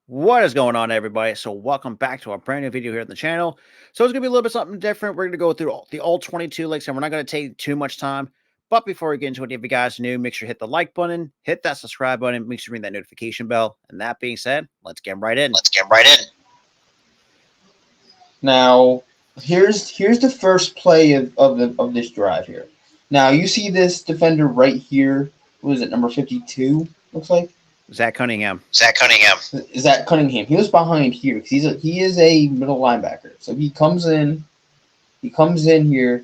What is going on, everybody? So, welcome back to our brand new video here on the channel. So, it's going to be a little bit something different. We're going to go through the all 22 leagues, and we're not going to take too much time. But before we get into it, if you guys are new, make sure to hit the like button, hit that subscribe button, make sure to ring that notification bell. And that being said, let's get right in. Now, here's the first play of this drive here. Now, you see this defender right here. What is it, number 52? Looks like Zach Cunningham. Is that Cunningham? He was behind here because he is a middle linebacker. So he comes in here,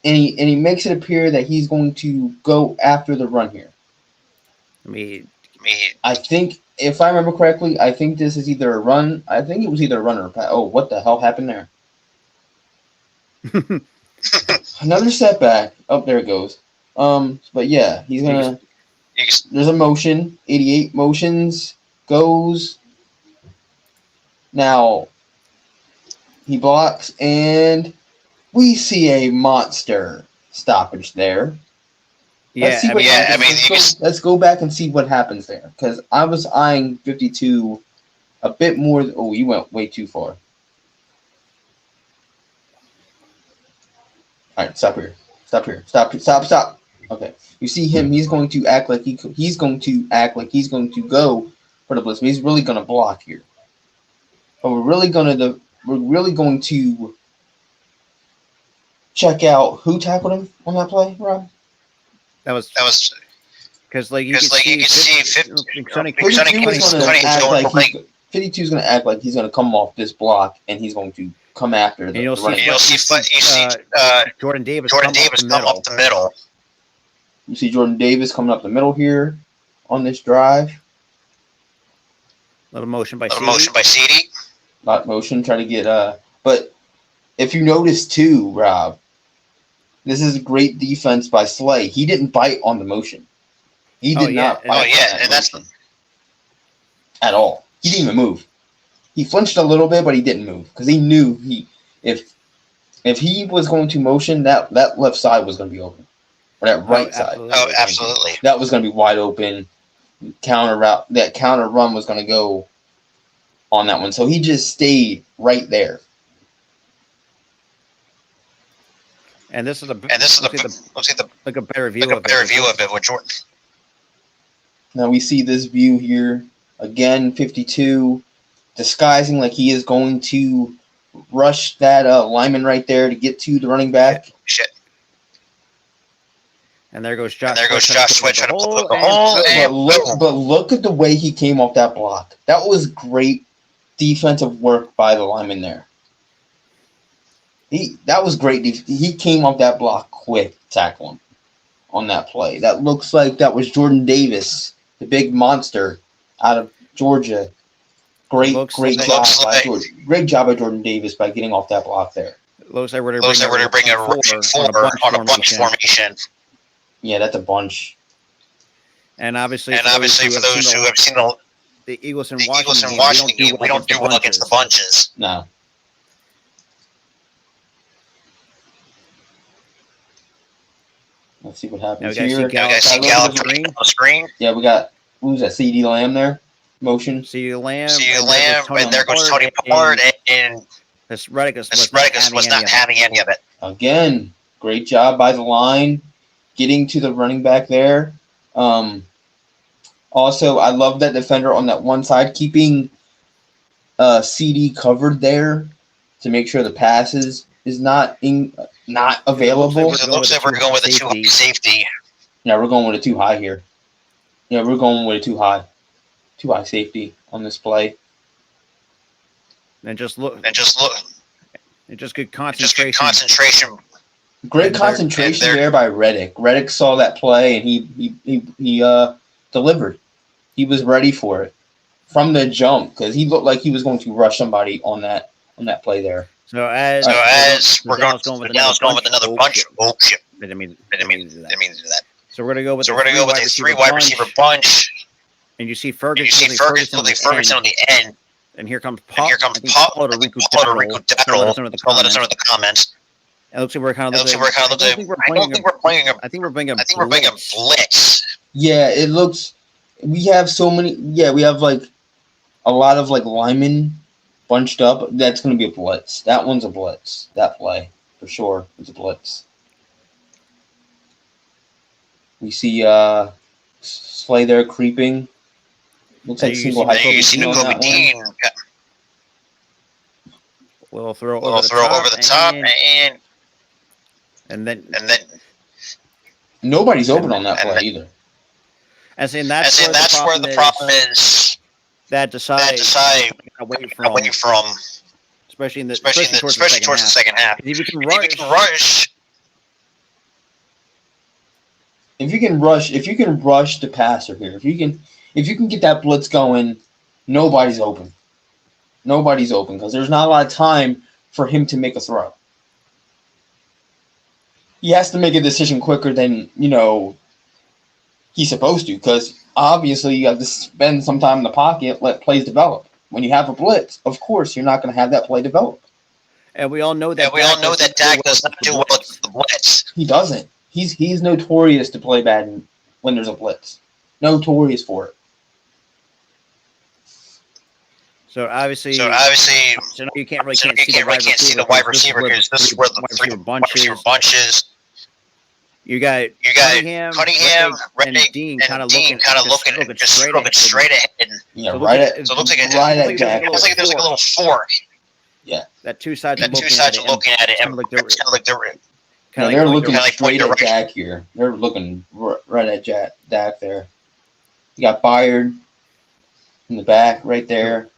and he makes it appear that he's going to go after the run here. I think, if I remember correctly, I think this is either a run. I think it was either a run or a pass. Oh, what the hell happened there? Another setback. Oh, there it goes. But yeah, he's gonna. There's a motion. 88 motions goes. Now he blocks, and we see a monster stoppage there. Yeah, Let's go back and see what happens there, because I was eyeing 52 a bit more. Oh, you went way too far. All right, stop here. Stop. Okay, you see him. He's going to act like he's going to go for the blitz. But he's really going to block here. But we're really going to check out who tackled him on that play, Rob. That was because you can see 52 is going to act like he's going to come off this block and he's going to come after the running. You'll see Jordan Davis come up the middle. You see Jordan Davis coming up the middle here on this drive. Little motion by CD. Lot motion, trying to get but if you notice too, Rob, this is a great defense by Slay. He didn't bite on the motion. He did not bite and that's at all. He didn't even move. He flinched a little bit, but he didn't move because he knew if he was going to motion, that left side was going to be open. Or that right side. Absolutely. That was going to be wide open. That counter run was going to go on that one. So he just stayed right there. And this is a better view of it with Jordan. Now we see this view here again. 52 disguising like he is going to rush that lineman right there to get to the running back. Shit. And there goes Josh. Switch. But look at the way he came off that block. That was great defensive work by the lineman there. That was great. He came off that block quick, tackle him on that play. That looks like that was Jordan Davis, the big monster out of Georgia. Great job by Jordan Davis by getting off that block there. Looks like we're going to bring a rushing four on a bunch formation. Yeah, that's a bunch. And obviously, for those who have seen the Eagles in Washington game, we don't do well against the bunches. No. Let's see what happens here. We see Gallup on the screen. Yeah, we got, who's that, CD Lamb there? Motion. CD Lamb, and there goes Tony Pollard, and Reddick was not having any of it. Again, great job by the line, getting to the running back there. Also, I love that defender on that one side, keeping CD covered there to make sure the passes is not available. It looks like we're going with a too high safety. Yeah, we're going with a too high here. Yeah, we're going with a too high safety on this play. And just good concentration. Great concentration there by Reddick. Reddick saw that play and he delivered. He was ready for it from the jump because he looked like he was going to rush somebody on that play there. So as we're going with another bunch. Oh shit! Didn't mean to do that. So we're going to go with a three wide receiver bunch. And you see Ferguson on the end. And here comes Pop. Let us know in the comments. It looks like we're kind of. I think we're playing a blitz. Yeah, it looks. We have so many. Yeah, we have like a lot of like linemen bunched up, that's going to be a blitz. That one's a blitz. That play for sure. It's a blitz. We see Slay there creeping. Looks like single high Dean. We'll throw over the top and then nobody's open on that play either. That's where the problem is. That decide away from, especially towards the second half. If you can rush. If you can rush the passer here, if you can get that blitz going, nobody's open. Nobody's open because there's not a lot of time for him to make a throw. He has to make a decision quicker than, he's supposed to, because obviously you have to spend some time in the pocket, let plays develop. When you have a blitz, of course, you're not going to have that play develop. And we all know that Dak does not do well with the blitz. He doesn't. He's notorious to play bad when there's a blitz. Notorious for it. So obviously, you can't really see the wide receiver because this is where the three receiver bunches. You got Cunningham, Reddick, and Dean kind of looking straight ahead. Yeah, so it looks like Dak. It looks like there's like a little fork. Yeah, that two sides are looking at it. They're looking straight at Dak here. They're looking right at Dak there. You got Byard in the back right there.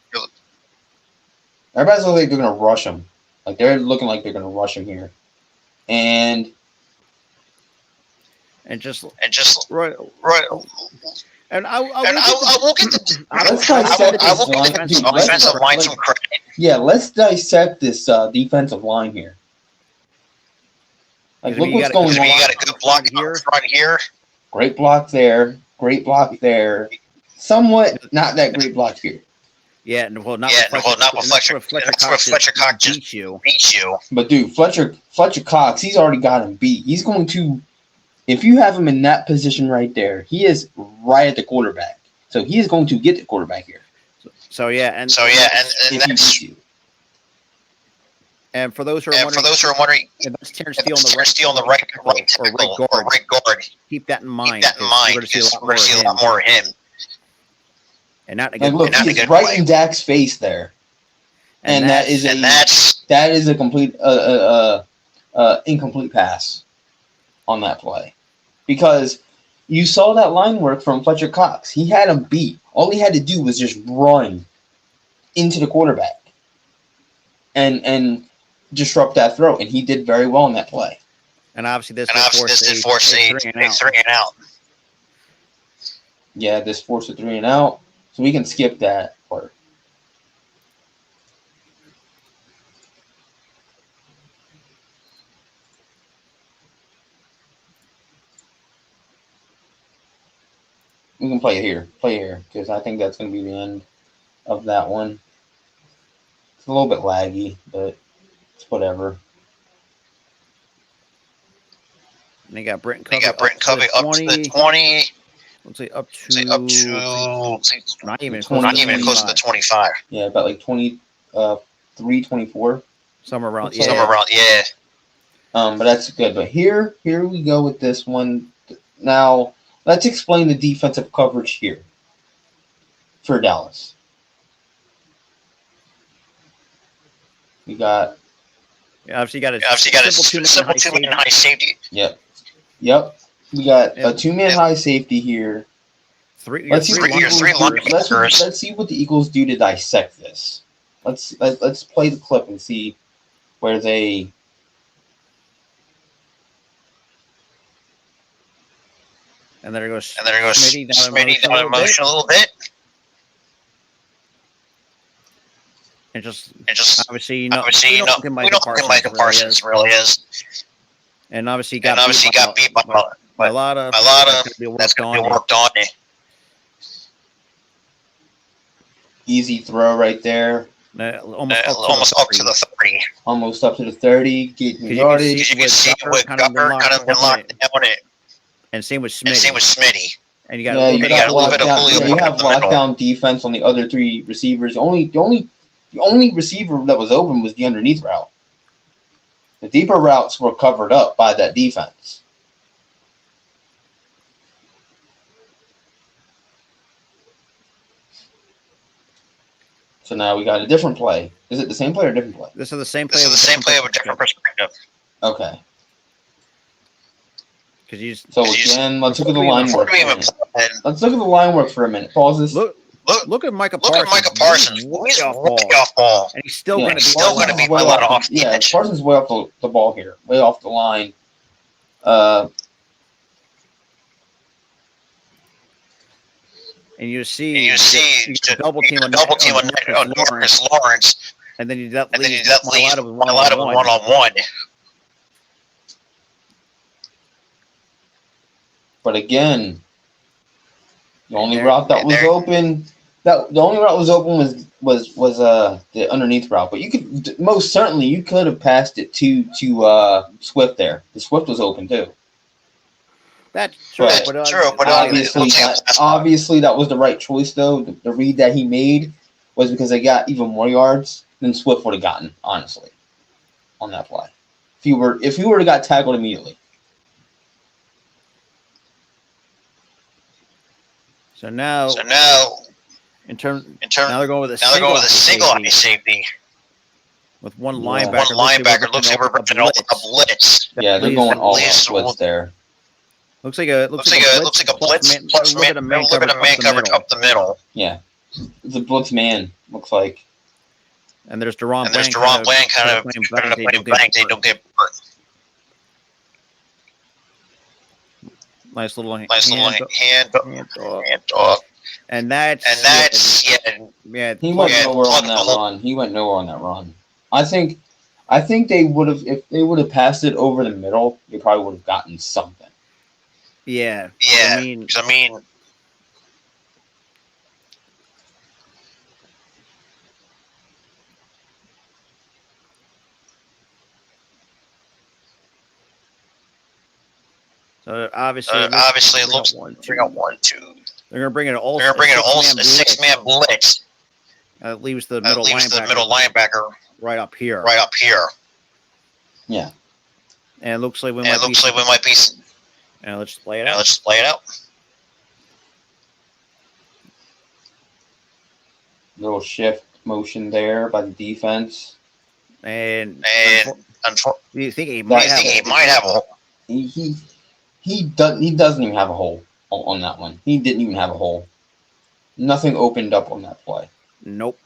Everybody's looking like they're going to rush him. Like they're looking like they're going to rush him here. And just right. And I will get the defensive line some credit. Yeah, let's dissect this defensive line here. Like, look what's going on. You got a good block here. Front here. Great block there. Great block there. Somewhat not that great block here. Yeah, not with Fletcher. That's where Fletcher Cox just beats you. But dude, Fletcher Cox, he's already got him beat. He's going to, if you have him in that position right there, he is right at the quarterback. So he is going to get the quarterback here. And that's. And for those who are wondering, if that's Terrence Steele on the right guard, keep that in mind. We're going to see a lot more of him. And not again. Look, he's right in Dak's face there, and that is a complete incomplete pass on that play, because you saw that line work from Fletcher Cox. He had him beat. All he had to do was just run into the quarterback, and disrupt that throw, and he did very well in that play. And obviously, this forced a 3-and-out. Yeah, this forced a 3-and-out. So we can skip that part. We can play it here, because I think that's going to be the end of that one. It's a little bit laggy, but it's whatever. And they got Britton Covey up to the 20. Let's say up to not even close to the 25. Yeah, about like 23, 24. Somewhere around, yeah. But that's good. But here we go with this one. Now, let's explain the defensive coverage here for Dallas. We got. Yeah, obviously got a simple two-man high safety. Yep. We got a two-man high safety here. Let's see what the Eagles do to dissect this. Let's play the clip and see where they. And there goes Smitty down in motion a little bit. And just obviously, we don't think Micah Parsons really is. And obviously, got beat by a lot of that's going to be worked on. Easy throw right there. Almost up to the 30. Almost up to the 30. Getting yardage. You can see with Gucker kind of been locked down it. And same with Smitty. And you got a little bit of Julio. You have lockdown defense on the other three receivers. The only receiver that was open was the underneath route. The deeper routes were covered up by that defense. So now we got a different play. Is it the same play or a different play? This is the same play. This is the same play of a different perspective. Okay. So again, let's look at the line work. Let's look at the line work for a minute. Pause this. Look at Micah Parsons. He's way off ball. And he's still going to be a lot off the edge. Parsons way off the ball here. Way off the line. And you see double team on Marcus Lawrence. And then you leave a lot of one-on-one. But again, the only route that was open, was the underneath route. But you could most certainly have passed it to Swift there. The Swift was open too. That's true. But obviously that was the right choice though. The read that he made was because they got even more yards than Swift would have gotten, honestly, on that play. If he would have got tackled immediately. So now, in terms, now they're going with a single safety with one linebacker. One linebacker looks like we're running a blitz. Yeah, they're going all out blitz there. Looks like a blitz plus a little bit of man coverage up the middle. Yeah, it's a blitz man. Looks like. And there's Deron Bland kind of trying to play bank. They don't get hurt. Nice little hand off. And that's He went nowhere on that run. I think they would have, if they would have passed it over the middle, they probably would have gotten something. Yeah. I mean. So obviously, it looks bring out 1-2. They're going to bring it all. A six-man blitz. That leaves the middle linebacker right up here. Yeah. And it looks like we might be. And let's play it out. Little shift motion there by the defense. And do you think he might have a hole? He doesn't even have a hole on that one. He didn't even have a hole. Nothing opened up on that play. Nope.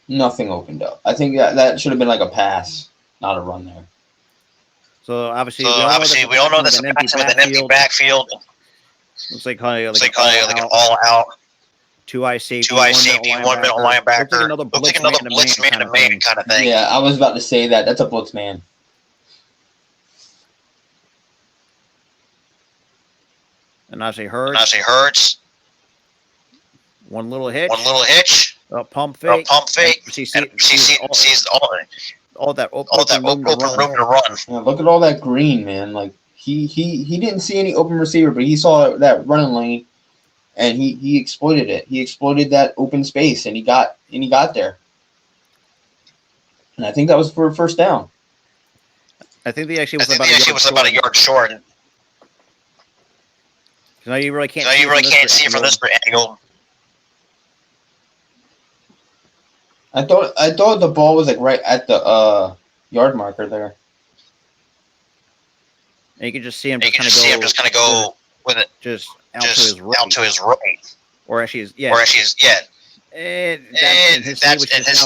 Nothing opened up. I think that should have been like a pass, not a run there. So obviously, we don't know this with an empty backfield. Looks like kind of like an all-out. Two-eye safety, one middle linebacker. Looks like another blitz man-to-man kind of thing. Yeah, I was about to say that. That's a blitz man. And obviously Hurts. One little hitch. A pump fake. She sees all that open room to run. Yeah, look at all that green, man. Like he didn't see any open receiver, but he saw that running lane, and he exploited it. He exploited that open space, and he got there. And I think that was for a first down. I think they actually was about a yard short. No, you really can't see from this angle. I thought the ball was like right at the yard marker there. And you can just see him just kind of go with it, just out to his right. Or actually is And his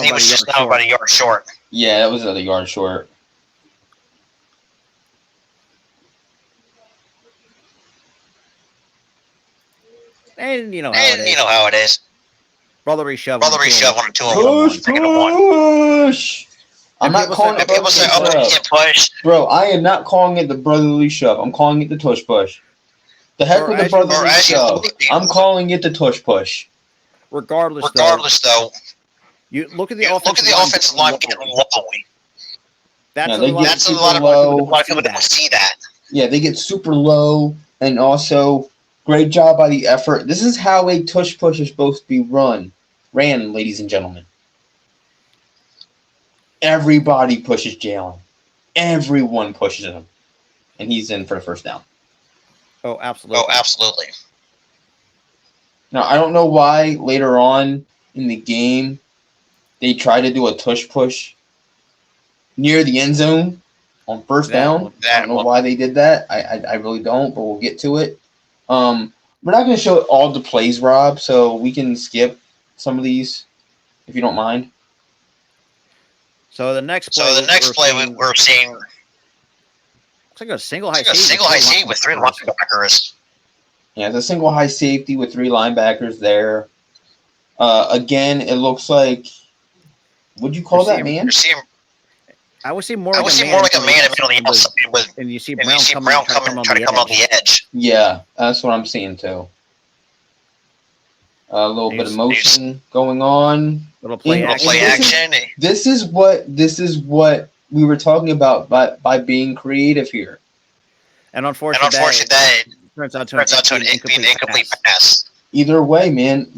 knee was just now about a yard short. Yeah, that was a yard short. And you know how it is. Brotherly shove on a 2-on-1. Push. I'm not calling it. People say, "Oh, you can't push." Bro, I am not calling it the brotherly shove. I'm calling it the tush push. The heck with the brotherly shove. I'm calling it the tush push. Regardless though, you look at the offensive line getting low. That's a lot of people that don't see that. Yeah, they get super low, and also Great job by the effort. This is how a tush push is supposed to be ran, ladies and gentlemen. Everybody pushes Jalen. Everyone pushes him. And he's in for the first down. Oh, absolutely. Now, I don't know why later on in the game they try to do a tush push near the end zone on first down. I don't know why they did that. I really don't, but we'll get to it. We're not going to show all the plays, Rob, so we can skip some of these if you don't mind. So the next play we're seeing looks like a single high safety with 3 linebackers. Yeah, it's a single high safety with 3 linebackers there. Again, it looks like, would you call that man? I would see more like a man on the outside, and you see Brown coming on the edge. Yeah, that's what I'm seeing too. A little bit of motion going on. Little play action. This is what we were talking about by being creative here. And unfortunately, that turns out to an incomplete pass. Either way, man,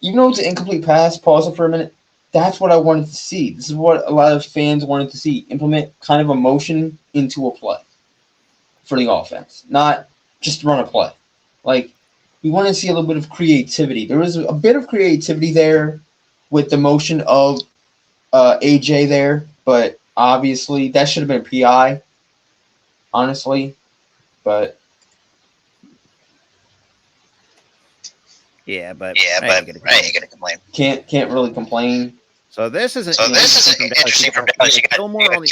even though it's an incomplete pass, pause it for a minute. That's what I wanted to see. This is what a lot of fans wanted to see. Implement kind of emotion into a play for the offense, not just run a play. Like, we want to see a little bit of creativity. There was a bit of creativity there with the motion of AJ there, but obviously that should have been a PI, honestly. But I ain't gonna complain. Can't really complain. So this is interesting from Dallas. You got Gilmore on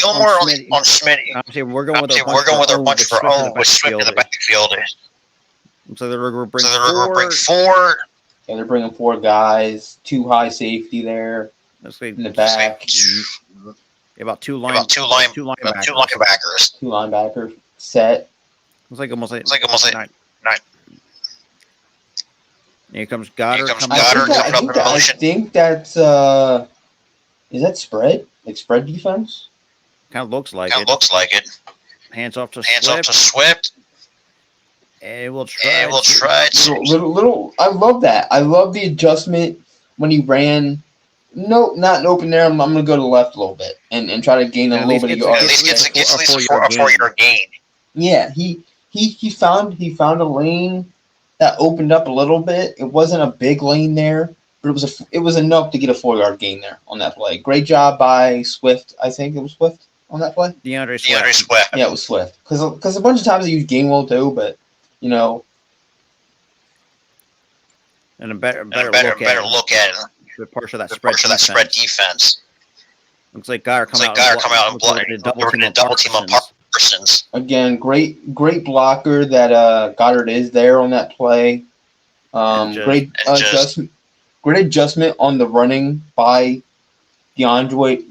Schmidt. Obviously, we're going with our bunch for own with Swift in the backfield. So they're going to bring 4. Yeah, they're bringing 4 guys. 2 high safety there in the back. About 2 linebackers. 2 linebackers set. It's like almost like 9. Here comes Goddard. I think that's is that spread? Like spread defense? Kind of looks like it. Hands off to Swift. And we'll try. Little. I love that. I love the adjustment when he ran. No, not an open there. I'm going to go to the left a little bit and try to gain a little bit of yards. At least gets a 4-yard gain. Yeah, he found a lane that opened up a little bit. It wasn't a big lane there, but it was enough to get a 4-yard gain there on that play. Great job by Swift. I think it was Swift on that play. DeAndre Swift. Yeah, it was Swift. Because a bunch of times they use Gainwell too, but and a better look at it. The part of that spread defense. Looks like Geyer come out and double team on Parsons. Again, great blocker that Goddard is there on that play. Great adjustment on the running by DeAndre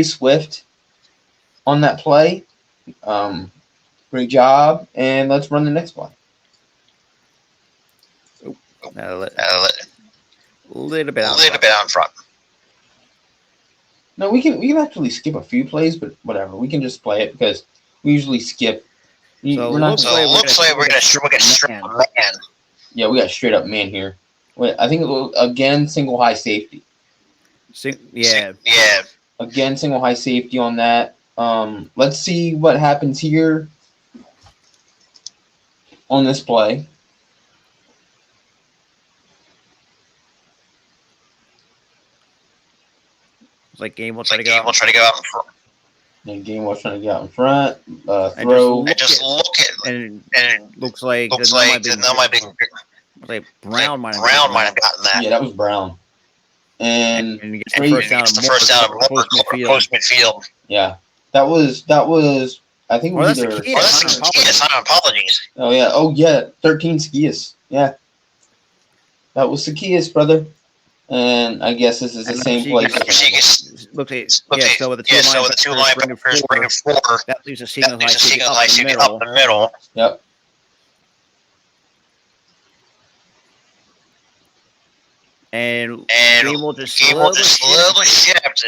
Swift on that play. Great job, and let's run the next play. A little bit out front. No, we can actually skip a few plays, but whatever. We can just play it because we usually skip. Looks like we're gonna strip a man. Yeah, we got straight up man here. Wait, I think again single high safety. Again single high safety on that. Let's see what happens here on this play. It's like Gainwell trying to go out in front. And Gainwell trying to get out in front. Throw. And just look at it. And looks like Brown might have gotten that. Yeah, that was Brown. And he gets the first down of post midfield. Yeah. That was I think it was either apologies. Oh yeah. 13 Zacchaeus. Yeah. That was Zacchaeus, brother. And I guess this is the same place. So with the 2 linebackers bringing 4, that leaves a single high safety up the middle. Yep. And Gainwell just slowly shift.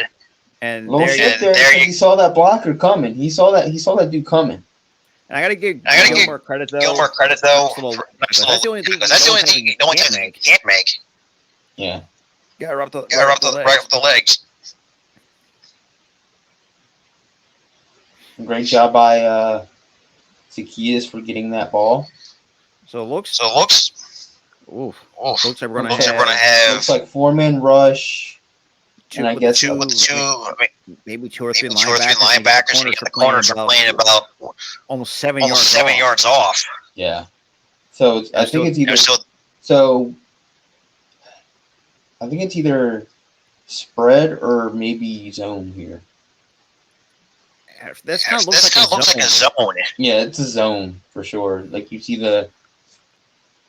And there he saw that blocker coming. He saw that dude coming. And I gotta give Gilmore credit though. That's the only thing. You can't make. Yeah. Got right up the legs. Great job by Zacchaeus for getting that ball. So it looks. Oof. Looks like we're gonna have. Looks like 4-man rush. And I guess maybe two or three linebackers. And the corners are playing about almost 7 yards off. Yeah. So I think it's either. So I think it's either spread or maybe zone here. This kind of looks like a zone. Yeah, it's a zone for sure. Like you see the.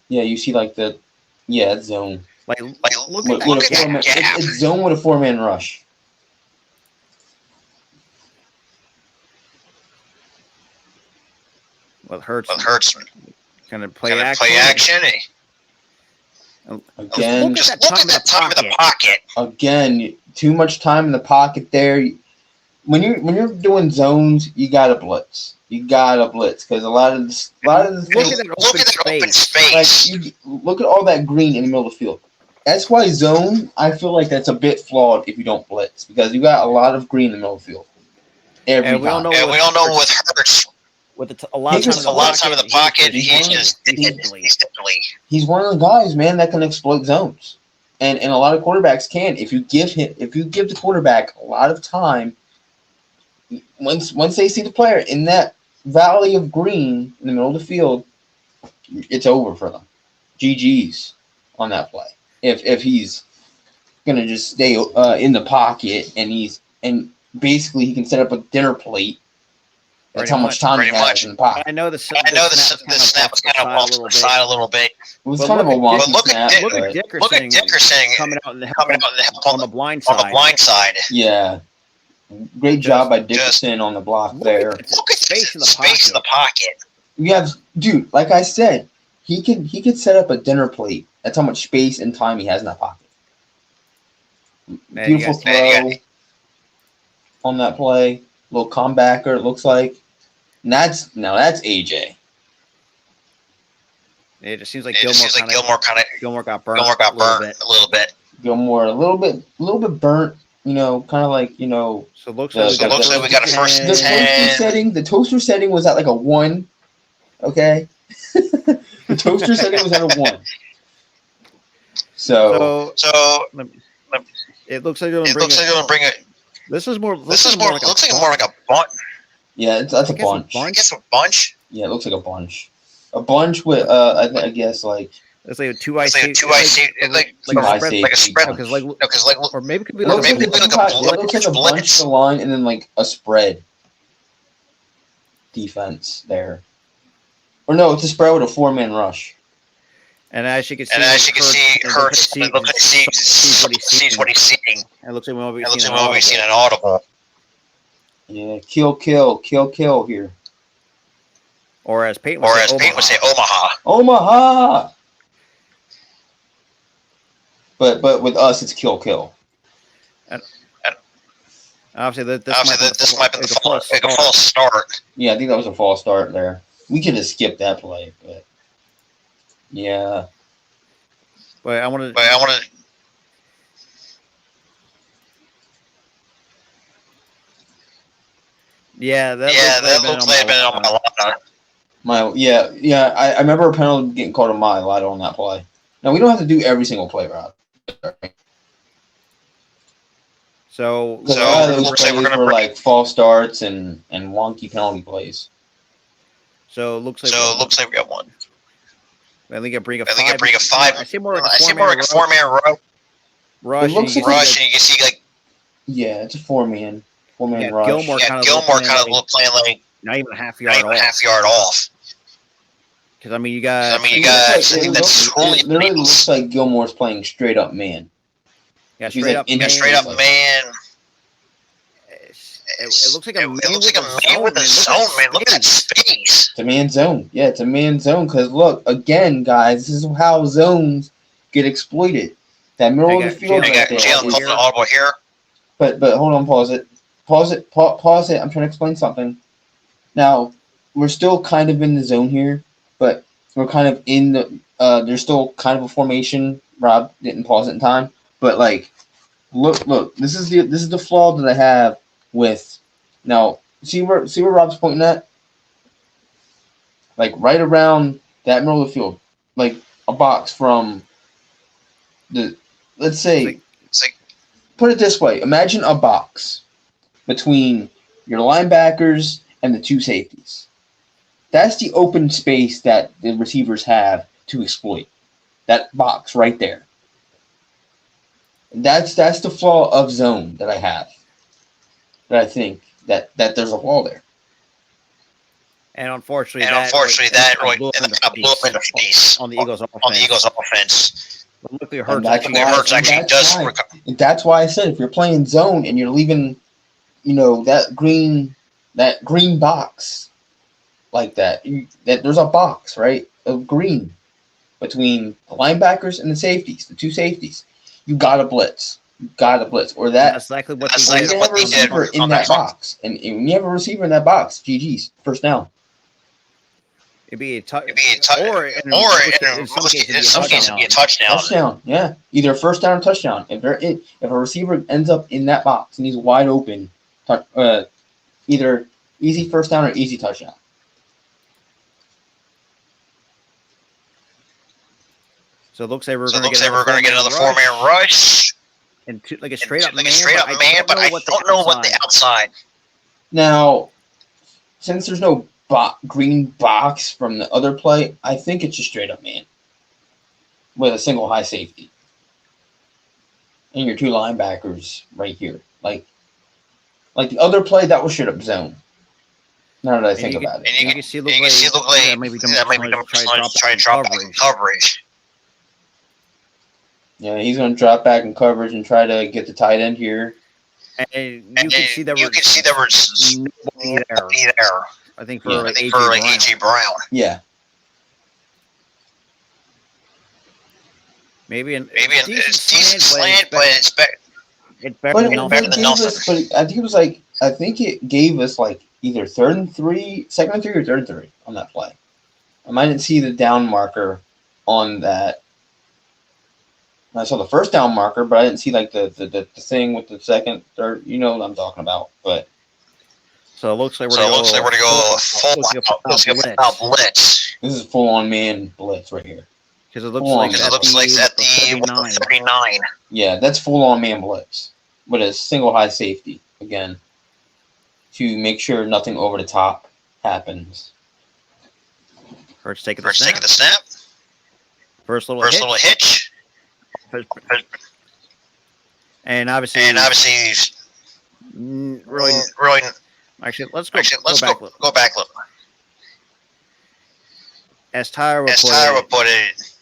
Yeah, you see like the. Yeah, it's zone. Like look at that gap. It's zone with a 4-man rush. Well, Hurts. Kind of play action. Again, look at that time in the pocket. Again, too much time in the pocket there. When you're doing zones, you gotta blitz. Because a lot of the look at that open space. Like look at all that green in the middle of the field. That's why zone, I feel like that's a bit flawed if you don't blitz, because you got a lot of green in the middle of the field. We don't know what Hurts. With a lot of time in the pocket, he's one of the guys, man, that can exploit zones, and a lot of quarterbacks can. If you give the quarterback a lot of time, once they see the player in that valley of green in the middle of the field, it's over for them. GG's on that play. If he's gonna just stay in the pocket and basically he can set up a dinner plate. That's how much time he has in the pocket. I know the snap was kind of off to the side a little bit. It was kind of a wonky snap. Look at Dickerson coming out and help on the blind side. Yeah. Great job by Dickerson on the block there. Look at space in the pocket. We have, dude, like I said, he could set up a dinner plate. That's how much space and time he has in that pocket. Beautiful throw on that play. Little comebacker, it looks like. And that's AJ. It just seems like Gilmore got burnt a little bit. Gilmore a little bit burnt. Kind of like So it looks like we got a first and 10. The toaster setting was at like a 1. Okay. The toaster setting was at a 1. So it looks like they're gonna bring it. This looks like a bunch. Yeah, that's a bunch. I guess a bunch. Yeah, it looks like a bunch. A bunch with I guess like. Let's say a 2-IC, like a spread, or maybe it could be like a bunch to the line and then like a spread defense there. Or no, it's a spread with a 4-man rush. And as you can see, Hurts sees what he's seeing. It looks like we won't be seeing an audible. Yeah, kill here. Or as Peyton would say, Omaha. Omaha. But with us, it's kill. And obviously, this might be a false start. Yeah, I think that was a false start there. We could have skipped that play, but yeah. But I want to. Yeah, that looks like been on my line. I remember a penalty getting called on my line on that play. Now we don't have to do every single play, Rob. So those plays were like false starts and wonky penalty plays. So it looks like we got one. I think I bring a 5. I see more like a 4-man rush. And you can see like. Yeah, it's a 4-man rush. Gilmore kind of playing like not even a half yard off. Because you got. It literally looks like Gilmore's playing straight up man. Yeah, straight up man. It looks like a man with a zone, man. Look at that space. It's a man zone. Yeah, it's a man zone. Because look, again, guys, this is how zones get exploited. That middle of the field right there. Jalen calling an audible here. But hold on, pause it. I'm trying to explain something. Now, we're still kind of in the zone here, but we're kind of in the. There's still kind of a formation. Rob didn't pause it in time, but like, look. This is the flaw that I have with. Now, see where Rob's pointing at. Like right around that middle of the field, like a box from the. Let's say, put it this way: imagine a box between your linebackers and the two safeties. That's the open space that the receivers have to exploit. That box right there. That's the flaw of zone that I have. That I think that there's a flaw there. And unfortunately, that really blew up in the face on the Eagles' offense. Luckily, Hurts actually does recover. And that's why I said if you're playing zone and you're leaving, that green box like that, that there's a box, right, of green between the linebackers and the safeties, the two safeties. You gotta blitz. Or that. That's exactly what they did. Have a receiver in that box, and when you have a receiver in that box, GG's first down. It'd be a or in some cases, it'd be a touchdown. Touchdown, yeah. Either first down or touchdown. If a receiver ends up in that box and he's wide open, either easy first down or easy touchdown. So it looks like we're going to get another four-man rush. And like a straight up man, but I don't know what the outside. Now, since there's no green box from the other play, I think it's just straight up man with a single high safety and your two linebackers right here. Like the other play, that was straight up zone. Now that I think about it, and you can see look like maybe try to drop back in coverage. Yeah, he's going to drop back in coverage and try to get the tight end here. And you can see there was nobody there. I think for A.J. Brown. Yeah. Maybe a decent slant, but it's better than nothing. But I think it gave us like either second and three or third and three on that play. I didn't see the down marker on that. I saw the first down marker, but I didn't see like the thing with the second, third. You know what I'm talking about, but. So it looks like we're going to go full blitz. This is full on man blitz right here. Because it looks like at the 39. Yeah, that's full on man blitz with a single high safety again to make sure nothing over the top happens. First taking the snap. First little hitch. And obviously, really. Actually, let's go back. Look. As Tyra would put it,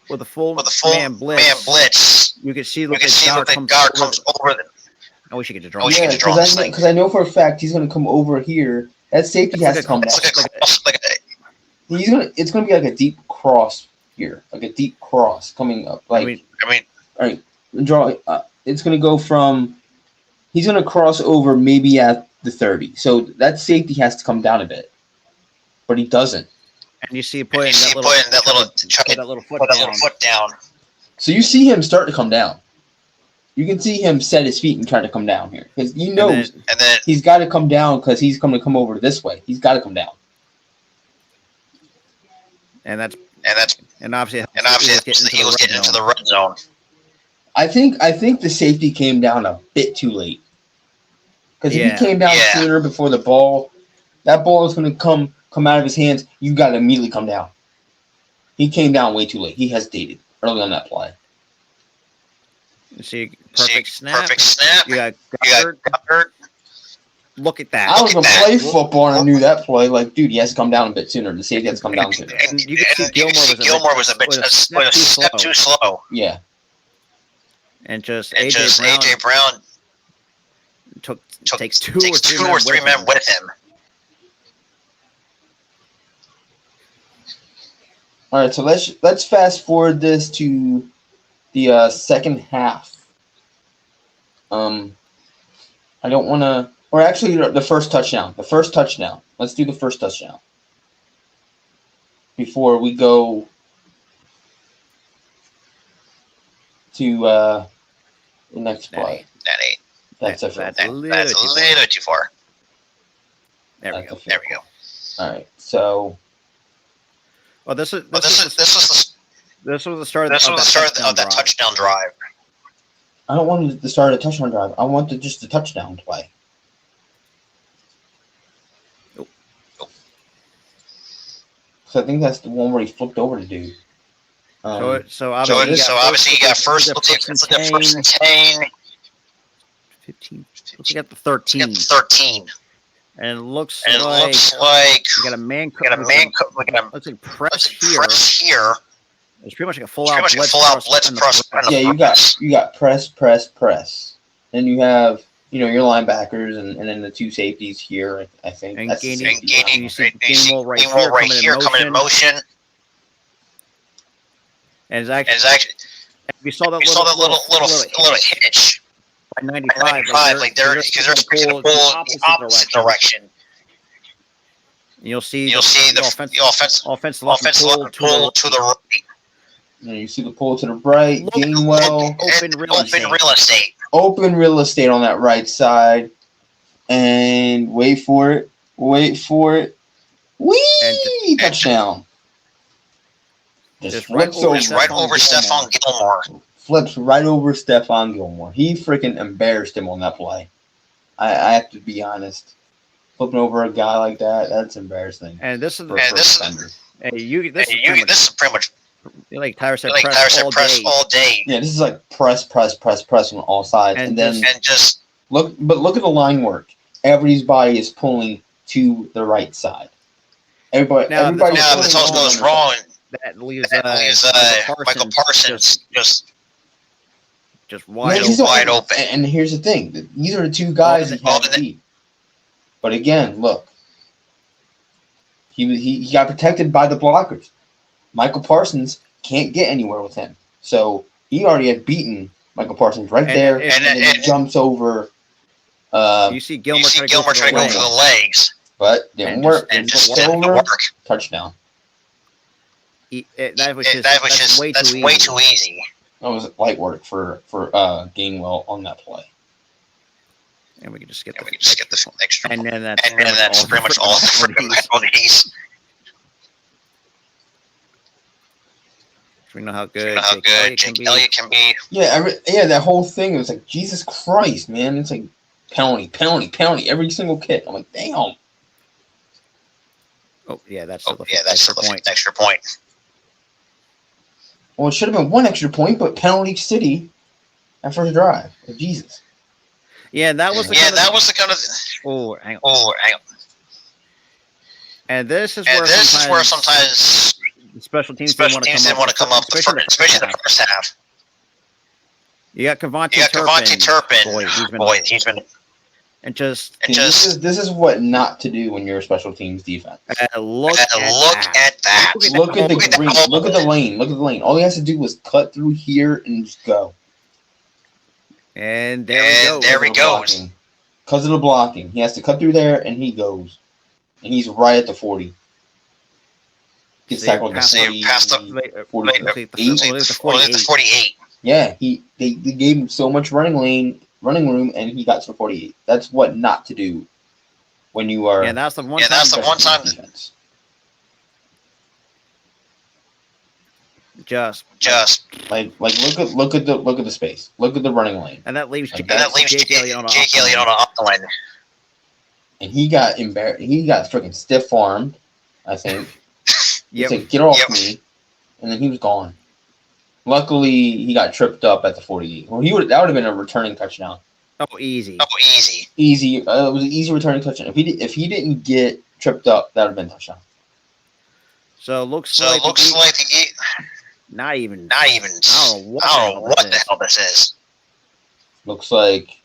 with a full man blitz, you can see the guard comes over them. I wish you could draw. Yeah, because I know for a fact he's going to come over here. That safety has to come back. It's going to be like a deep cross here, like a deep cross coming up. Like, all right, draw. It's going to go from. He's going to cross over maybe at the 30. So that safety has to come down a bit, but he doesn't. And you see putting that little foot down. So you see him start to come down. You can see him set his feet and try to come down here because he knows and then he's got to come down because he's going to come over this way. He's got to come down. And obviously he was getting into the red zone. I think the safety came down a bit too late. Because if he came down sooner before that ball is going to come out of his hands, you got to immediately come down. He came down way too late. He hesitated early on that play. You see, perfect snap. You got hurt. Look at that. I was going to play football and I knew that play. Like, dude, he has to come down a bit sooner. The safety has to come down sooner. And you can see Gilmore was a step too slow. Yeah. And just A.J. Brown takes two or three men with him. All right, so let's fast forward this to the second half. I don't want to, or actually the first touchdown. let's do the first touchdown before we go to the next play. That's a little too far. There we go. All right, so. Well, this was the start of that touchdown drive. I don't want the start of the touchdown drive. I want just the touchdown play. So I think that's the one where he flipped over to do. So obviously you got first. Looks like first and 10. 15. Looks like the 13. And it looks like you got a man. Looks like press here. It's pretty much like a full out blitz press. Yeah, you got press. Then you have your linebackers and then the two safeties here. I think. And Gainwell right here coming in motion. And it's actually we saw that little hitch. 95, like they're pull the opposite direction. You'll see the offensive line pull to the right. And you see the pull to the right. Gainwell open real estate on that right side, and wait for it. Whee! Touchdown. Just flips over Stephon Gilmore. Flips right over Stephon Gilmore. He freaking embarrassed him on that play. I have to be honest. Flipping over a guy like that's embarrassing. And this is pretty much like Tyler said, press all day. Yeah, this is like press on all sides, and just look at the line work. Everybody's body is pulling to the right side. Everybody this all goes wrong. That leaves Michael Parsons just wide open. And here's the thing: these are the two guys he had to beat. But again, look, he got protected by the blockers. Michael Parsons can't get anywhere with him, so he already had beaten Michael Parsons there, and then he jumps over. You see Gilmore trying to go for the legs, but didn't work. And just didn't work. Touchdown. That was way too easy. That was light work for Gainwell on that play. And we can just get the extra. And then that's pretty much all for the East. We know how good Jake Elliott can be. Yeah, that whole thing was like, Jesus Christ, man. It's like penalty, every single kick. I'm like, damn. Oh, yeah, that's the extra point. Well, it should have been one extra point, but penalty city at first drive. Oh, Jesus. Yeah, that was the kind of. Oh, hang on. And this is where sometimes special teams didn't want to come up, especially the first half. You got Devontae Turpin. Boy, he's been. This is what not to do when you're a special teams defense. Look at that. Look at the green. Look at the lane. All he has to do was cut through here and just go. And there he goes. Because of the blocking, he has to cut through there, and he goes, and he's right at the 40. Gets tackled at the 48. Yeah, they gave him so much running room, and he got to the 48. That's what not to do when you are. Yeah, that's the one time. Defense. Just like look at the space. Look at the running lane. And that leaves Jake Elliott on the line. And he got embarrassed. He got freaking stiff armed, I think. He said, "Get off me," and then he was gone. Luckily, he got tripped up at the 48. Well, that would have been a returning touchdown. Oh, easy. Easy. It was an easy returning touchdown. If he didn't get tripped up, that would have been a touchdown. So it looks like the not even. I don't know what the hell this is. Looks like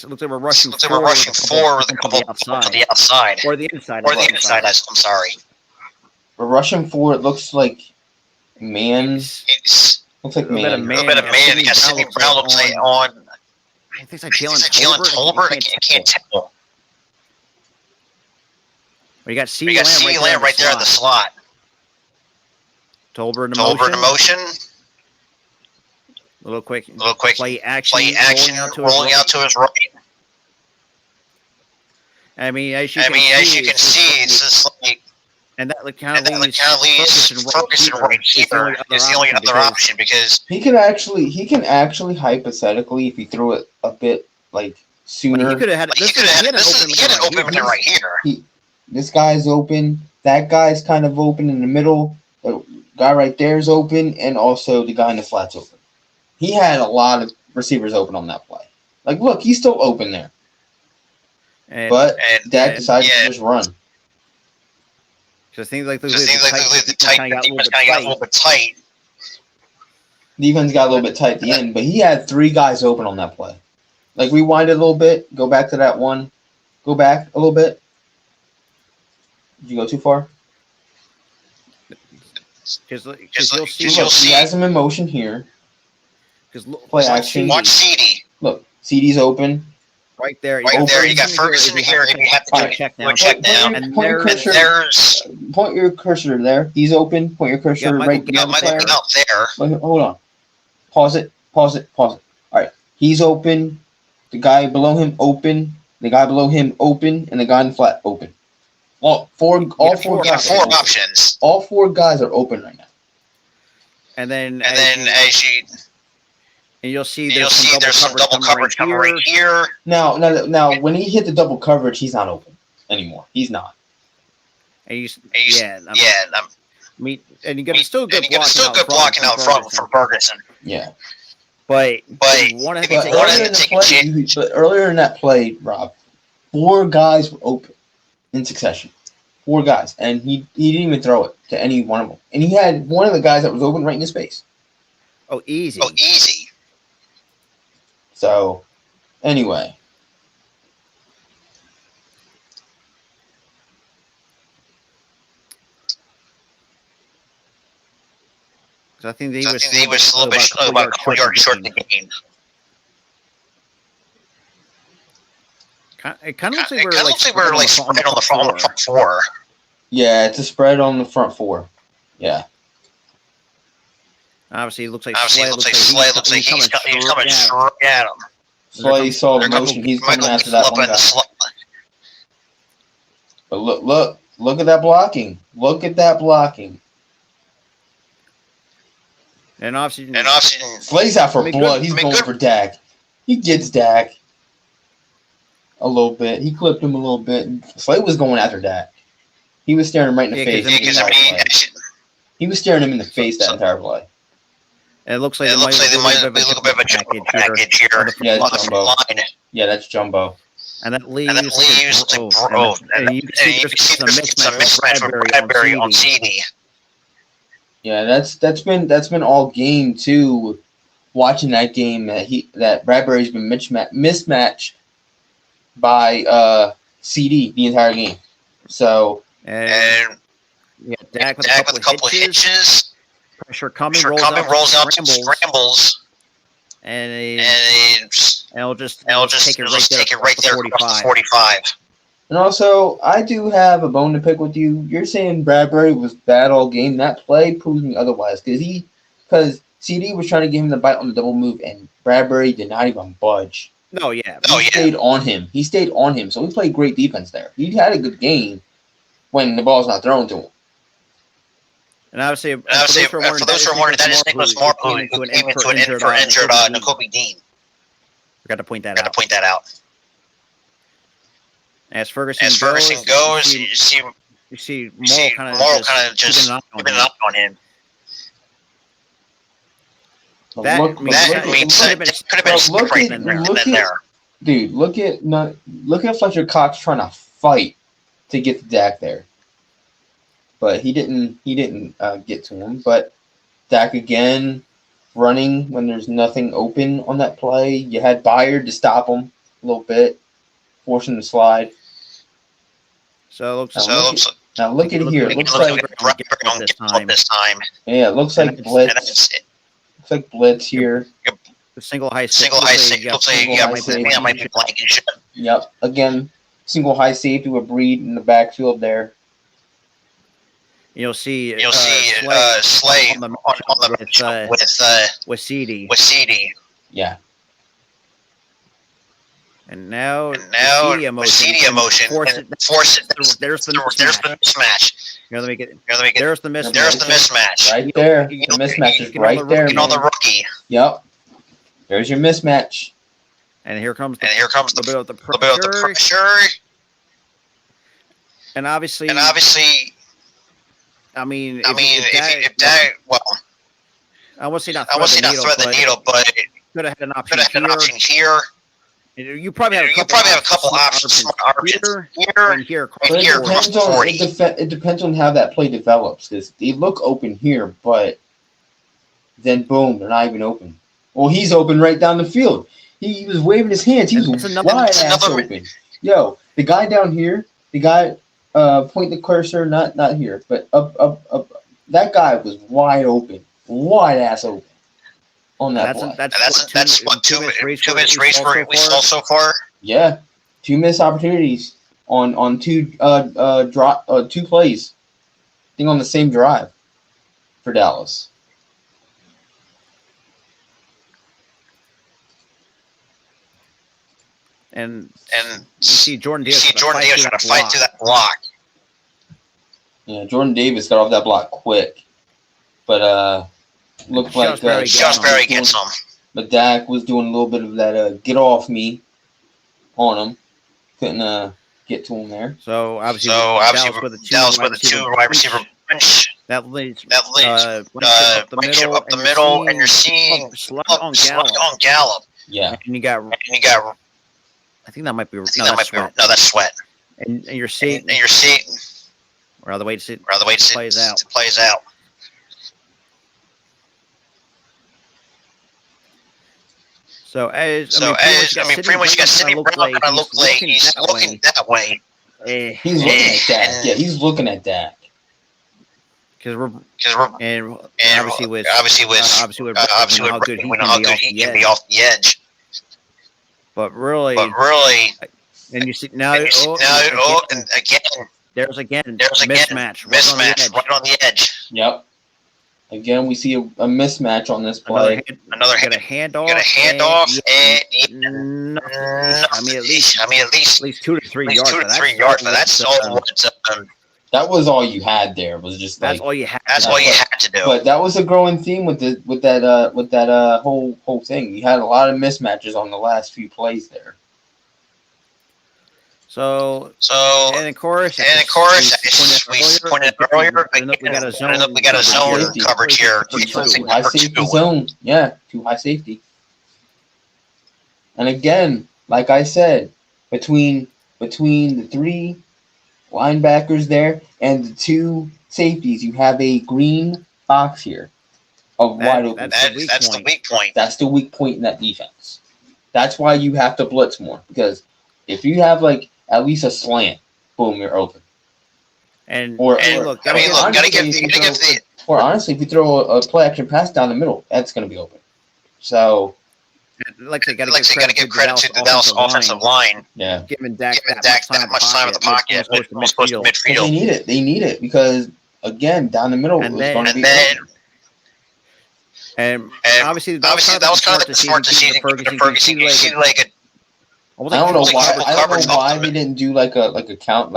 we're rushing forward with a couple to the outside. Or the inside. I'm sorry. We're rushing forward. Looks like man. Looks like man. A little bit of man. You got Sidney Brown to play on. I think it's like Jalen Tolbert. I can't tell. We got CeeDee Lamb right there in the slot. Tolbert in motion. Little quick play action rolling out to his right. I mean, as you can see, it's just like, and that kind of leaves Ferguson right here. It's the only other option because he can actually hypothetically, if he threw it a bit like sooner, he could have had an open man right here. This guy's open. That guy's kind of open in the middle. The guy right there is open, and also the guy in the flat's open. He had a lot of receivers open on that play. Like, look, he's still open there. But Dak decided to just run. So it seems like the defense kind of got a little bit tight. Defense got a little bit tight at the end, but he had 3 guys open on that play. Like, rewind it a little bit. Go back to that one. Go back a little bit. Did you go too far? Because he has him in motion here. Play action. Watch CeeDee. Look, CeeDee's open. Right there. You got Ferguson here, and you have to do a check down. And point your cursor there. He's open. Point your cursor right there. Hold on. Pause it. All right. He's open. The guy below him open. The guy below him open. And the guy in the flat open. All four guys. 4 options. All 4 guys are open right now. And then you'll see there's some double coverage coming right here. Now, when he hit the double coverage, he's not open anymore. He's not. And you got still good blocking out front for Ferguson. Yeah. But earlier in that play, Rob, 4 guys were open in succession. 4 guys, and he didn't even throw it to any one of them. And he had one of the guys that was open right in his face. Oh, easy. So, anyway. I think he was a little bit about a couple yards short in the game. It kind of looks like we're like spread on the front 4. Yeah, it's a spread on the front 4. Yeah. Obviously, it looks like Slay looks like he's coming straight at him. Slay saw the motion. He's coming after that one guy. But look at that blocking. And obviously, Slay's out for blood. He's going for Dak. He gets Dak a little bit. He clipped him a little bit. Slay was going after Dak. He was staring him right in the face. He was staring him in the face that entire play. It looks like there might be a little bit of a package here. Yeah, that's jumbo. Yeah, that's jumbo. And that leaves and you can see there's a mismatch with Bradbury on CeeDee. Yeah, that's been all game too. Watching that game that Bradbury's been mismatched by CeeDee the entire game. So Dak with a couple of hitches. Pressure coming, rolls out, scrambles, and it'll just take it right there across the 45. And also, I do have a bone to pick with you. You're saying Bradbury was bad all game. That play proves me otherwise because CeeDee was trying to get him the bite on the double move, and Bradbury did not even budge. No, yeah. He stayed on him. So he played great defense there. He had a good game when the ball's not thrown to him. And obviously, for those who are wondering, that is Nicholas Moore who came into an injured Nakobe Dean. Forgot to point that out. As Ferguson goes, you see Morrow kind of just keeping an eye on him. That could have been a stick right there. Dude, look at Fletcher Cox trying to fight to get the Dak there. But he didn't get to him. But Dak again running when there's nothing open on that play. You had Byard to stop him a little bit, force him to slide. Now look at here. It looks like this time. Yeah, it looks like blitz. Looks like blitz here. The single high safety. Looks like might be blanking shit. Yep. Again, single high safety with Breed in the backfield there. You'll see Slay on the with CD. Yeah. And now the CD emotion can force it. There's the mismatch. Here, let me get. There's the mismatch. There's the mismatch. Right there. The mismatch is right there. You know the rookie. Yep. There's your mismatch. And here comes the bit of the pressure. And obviously, I mean, if that well, I won't say not thread the needle, but could have had an option here. You probably have a couple options here. It depends on how that play develops. Because they look open here, but then boom, they're not even open. Well, he's open right down the field. He was waving his hands. He was wide ass open. Yo, the guy down here, point the cursor, not here, but up. That guy was wide open, wide ass open. On that play. That's what 2 minutes race for we saw so far. Yeah, 2 missed opportunities on two plays. I think on the same drive for Dallas. And you see Jordan Davis trying to fight through that block. Yeah, Jordan Davis got off that block quick, but looked like Josh Berry gets him. But Dak was doing a little bit of that get off me on him. Couldn't get to him there. So obviously Dallas with a two wide receiver bunch. That leads up the middle, and you're seeing slug on Gallup. Yeah, and you got. I think that might be that's Sweat. And you're seeing or the way to plays out. So pretty much you got Sidney Brown kind of look like he's looking that way. He's looking at Dak. Yeah, he's looking at Dak. Because obviously with how good he can be off the edge. But really, and you see now, and again, there's mismatch right on the edge. Yep. Again, we see a mismatch on this play. Another handoff. And I mean, at least 2 to 3 yards. That's all. That was all you had there. Was just that's all you had. That's all you had to do. But that was a growing theme with that whole thing. You had a lot of mismatches on the last few plays there. So and of course, we pointed earlier. We got a zone coverage here. Too high safety zone. Yeah, too high safety. And again, like I said, between the 3 linebackers there and the 2 safeties, you have a green box here of wide open. That's the weak point. That's the weak point in that defense. That's why you have to blitz more, because if you have at least a slant, boom, you're open. Honestly, if you throw a play action pass down the middle, that's going to be open. So, they got to give credit to the Dallas offensive line. Yeah, giving Dak that much time in the pocket, close to midfield. They need it because again, down the middle is going to be open. And obviously that was kind of the smart decision. Ferguson, you see I don't know why they didn't do a count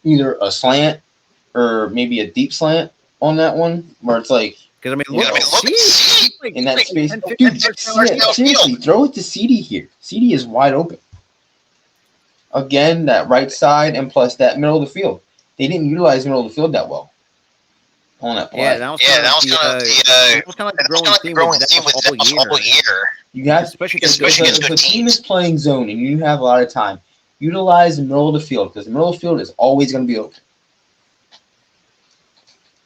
either a slant or maybe a deep slant on that one where it's because look in that space. Dude, seriously, throw it to CD here. CD is wide open. Again, that right side and plus that middle of the field. They didn't utilize the middle of the field that well on that play. That was kind of the growing theme with that whole year. You have, especially if a team is playing zone and you have a lot of time, utilize the middle of the field because the middle of the field is always going to be open.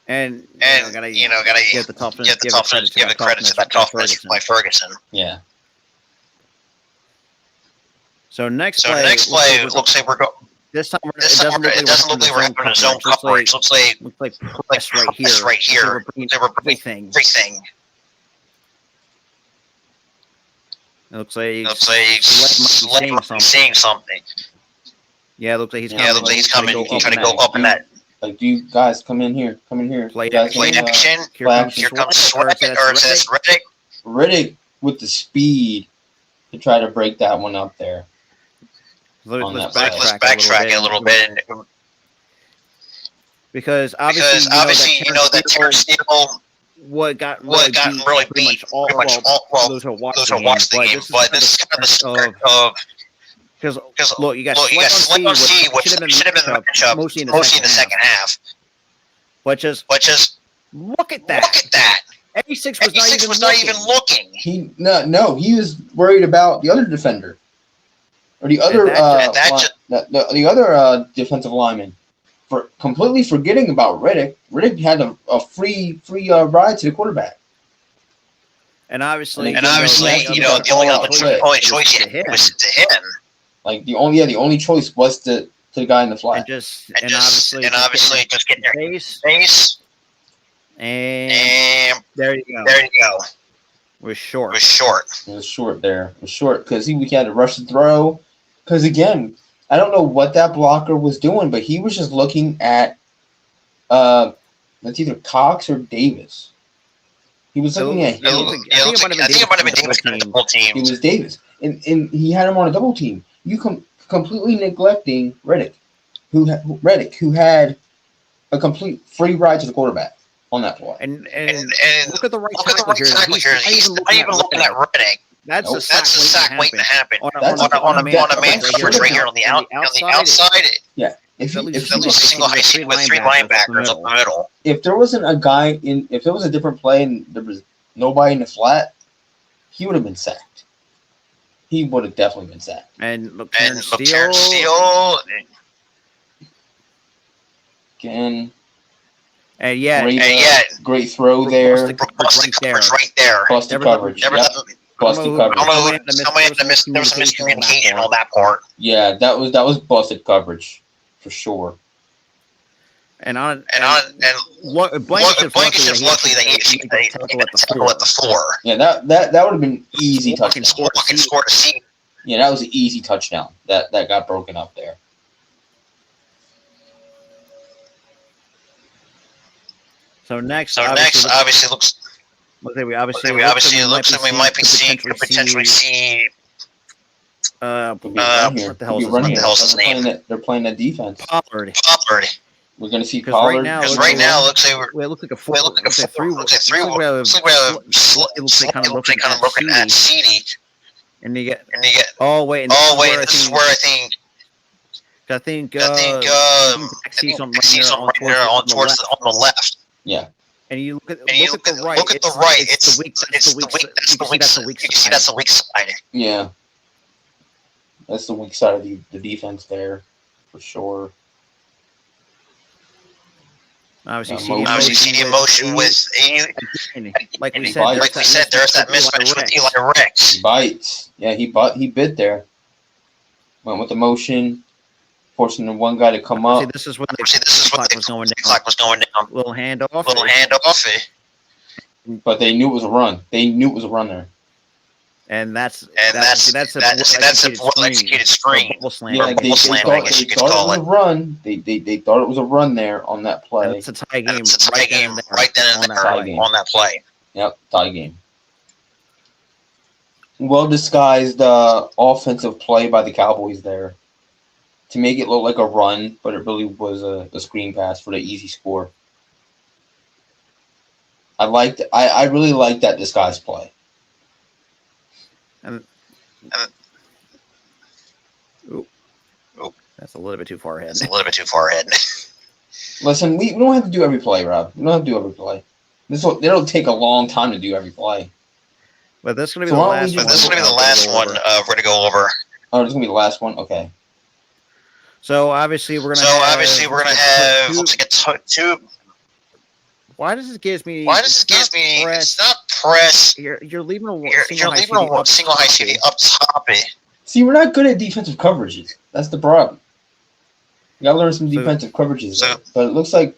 And gotta give the toughness, give the credit to that toughness by Ferguson. Yeah. So next play looks like we're going. This time it doesn't look like we're having a zone coverage. Looks like press right here. They were everything. It looks like he's saying something. Yeah, it looks like he's coming. He's trying to go up in that. Like, do you guys come in here? Come in here. Play action. Here comes Sweat. Or is this Riddick? Riddick with the speed to try to break that one up there. Let's backtrack a little bit. Because obviously, you know that Terrence Steele what got really beat all those who watched the game. But this is kind of the start of because look, you got Slick on C, which should have been the matchup mostly in the second half. But just look at that. 86 was not even looking. He was worried about the other defender or the other the other defensive lineman. For completely forgetting about Riddick. Riddick had a free ride to the quarterback. And obviously, the only other choice was to him. Like the only choice was to the guy in the flat. And obviously just get their face. And there you go. It was short. It was short there. It was short because we had to rush the throw. Because again, I don't know what that blocker was doing, but he was just looking at that's either Cox or Davis. He was looking at him. I think it might have been Davis on a double team. It was Davis. And he had him on a double team. You completely neglecting Riddick, who had a complete free ride to the quarterback on that play. And look at the right tackle here. He's not even looking at Riddick. That's a sack waiting to happen on a man coverage right here on the outside. Yeah, if it was a single high seat with three linebackers up the middle. If there wasn't a guy if there was a different play and there was nobody in the flat, he would have been sacked. He would have definitely been sacked. And look, Terrence Steele again. And great throw there. Busted coverage right there. Busted coverage. Busted coverage. Somebody had to miss. There was some miscommunication on that part. Yeah, that was busted coverage for sure. Blank is just lucky that he tackle at the 4. Yeah, that would have been easy touchdown. Score to see. Yeah, that was an easy touchdown. That got broken up there. So next, obviously looks. We obviously looks like we might be potentially see. What the hell's his name? They're playing that defense. Pollard. We're gonna see Pollard. Because right now it looks like it looks like a 4. It looks like 3. It looks like kind of looking at CD. And you get. Oh wait. This is where I think. I think see something right there on the left. Yeah. And you look at the right. It's the weak side. That's the weak side. Yeah. That's the weak side of the defense there, for sure. Obviously, CD in motion with like we said, there's that mismatch with Eli Ricks. He bites. Yeah, he bit there. Went with the motion. Forcing the one guy to come up. This is when the clock was going down. Little handoff. But they knew it was a run. There. And that's a well-executed screen. Yeah, they thought it was a run. They thought it was a run there on that play. And it's a tie game. Right then and there on that play. Yep, tie game. Well disguised offensive play by the Cowboys there. To make it look like a run, but it really was a screen pass for the easy score. I really liked that disguise play. That's a little bit too far ahead. Listen, we don't have to do every play, Rob. We don't have to do every play. It'll take a long time to do every play. But this is going to be the last one. This is going to be the last one we're going to go over. Oh, this is going to be the last one? Okay. So obviously we're gonna have looks like a 2. Why does this give me? It's not press. You're leaving a single high safety up top. See, we're not good at defensive coverages. That's the problem. You gotta learn some defensive coverages. But it looks like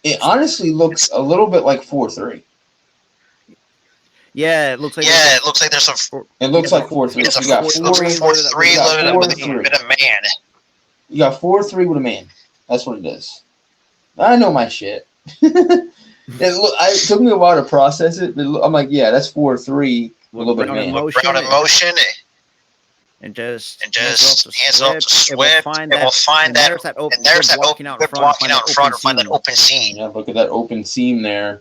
it honestly looks a little bit like 4-3. Yeah, it looks like there's some. It looks like 4-3. It's a 4-3 with a man. You got 4-3 with a man. That's what it is. I know my shit. It took me a while to process it, but I'm like, yeah, that's 4-3. A little bit of man. Brown in motion. And just hands off to Swift. It will find that. And there's that open blocking out in front. Find that open seam. Yeah, look at that open seam there.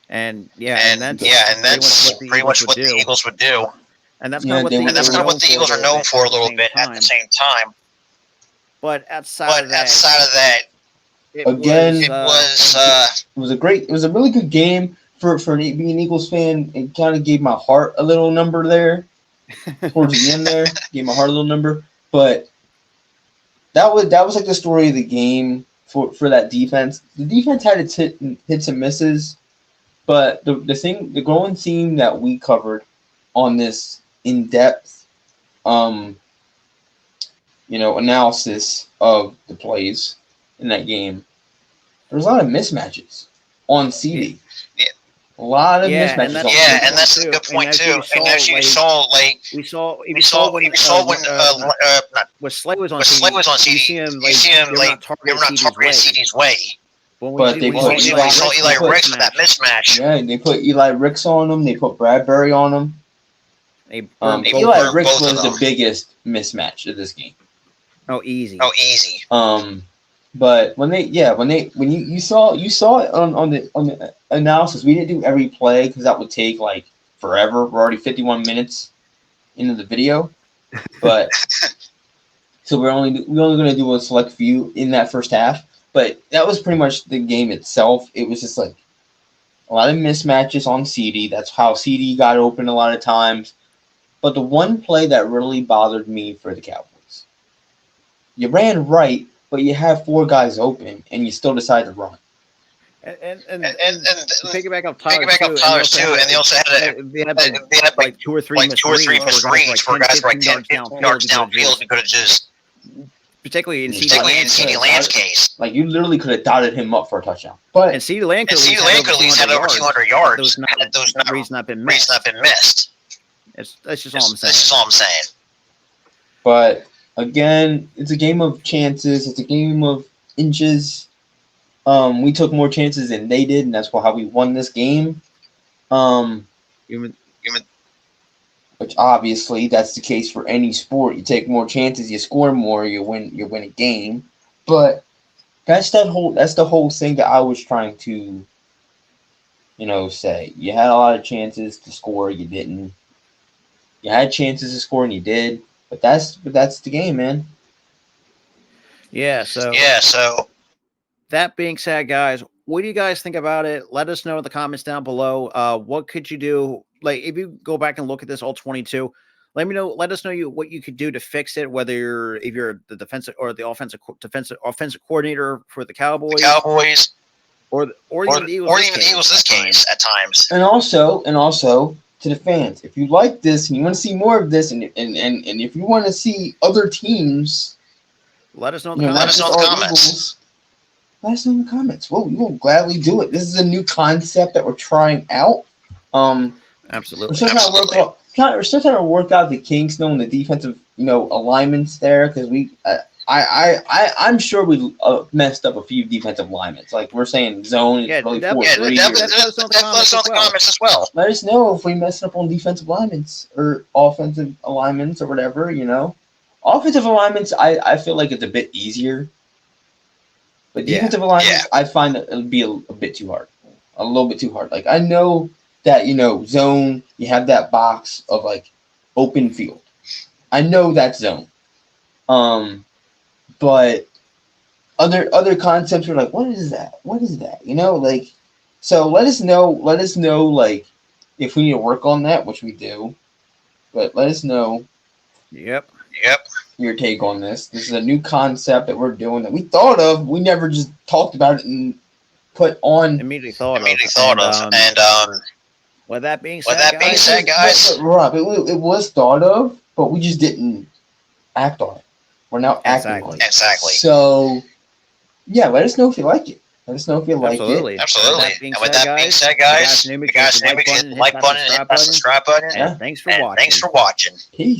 And that's pretty much what the Eagles would do. And that's kind of what the Eagles are known for a little bit at the same time. But outside of that, it was a really good game for being an Eagles fan. It kind of gave my heart a little number there towards the end there. Gave my heart a little number, but that was like the story of the game for that defense. The defense had its hits and misses, but the growing theme that we covered on this in-depth analysis of the plays in that game, there was a lot of mismatches on CD. Yeah. A lot of mismatches. And that's a good point too. And as you saw, when Slay was on CD, you see him like they were not targeting CD's way. But they put Eli Ricks for that mismatch. Yeah, they put Eli Ricks on him. They put Bradbury on him. Eli Ricks was the biggest mismatch of this game. Oh, easy. But when you saw it on the analysis, we didn't do every play because that would take like forever. We're already 51 minutes into the video, but so we're only going to do a select few in that first half. But that was pretty much the game itself. It was just like a lot of mismatches on CD. That's how CD got open a lot of times. But the one play that really bothered me for the Cowboys, you ran right, but you have 4 guys open, and you still decide to run. And piggyback up Tyler's too, and they also had like 2 or 3 missed reads where guys were like 10 yards downfield and could have just, particularly in CeeDee Lamb's case, like you literally could have dotted him up for a touchdown. But CeeDee Lamb could at least had over 200 yards. Those reads not been missed. That's just all I'm saying. But again, it's a game of chances. It's a game of inches. We took more chances than they did, and that's how we won this game. Which obviously that's the case for any sport. You take more chances, you score more, you win a game. But that's the whole thing that I was trying to, say. You had a lot of chances to score, you didn't. You had chances to score and you did. But that's the game, man. Yeah, so that being said, guys, what do you guys think about it? Let us know in the comments down below. What could you do? Like, if you go back and look at this all 22, let us know what you could do to fix it, whether if you're the defensive or the offensive coordinator for the Cowboys, or even the Eagles this case at times. And also to the fans, if you like this and you want to see more of this, and if you want to see other teams, let us know in the comments. Let us know in the comments. Well, we will gladly do it. This is a new concept that we're trying out. Absolutely. We're still trying to work out the kinks, knowing the defensive, alignments there, because I'm sure we messed up a few defensive alignments. Like we're saying, zone is really 4-3. Let us know in the comments as well. Let us know if we messed up on defensive alignments or offensive alignments or whatever. Offensive alignments, I feel like it's a bit easier. But defensive alignments, I find that it'll be a bit too hard. A little bit too hard. Like, I know that, zone, you have that box of, like, open field. I know that's zone. But other concepts are like, what is that? What is that? So let us know, like, if we need to work on that, which we do. But let us know. Yep. Your take on this. This is a new concept that we're doing that we thought of. We never just talked about it and put on. Immediately thought of. And with that being said, guys, Rob, it was thought of, but we just didn't act on it. We're now acting on it. Exactly. So, yeah, let us know if you like it. Let us know if you like it. Absolutely. And with that being said, guys, hit the like button, hit the subscribe button. And thanks for watching. Peace.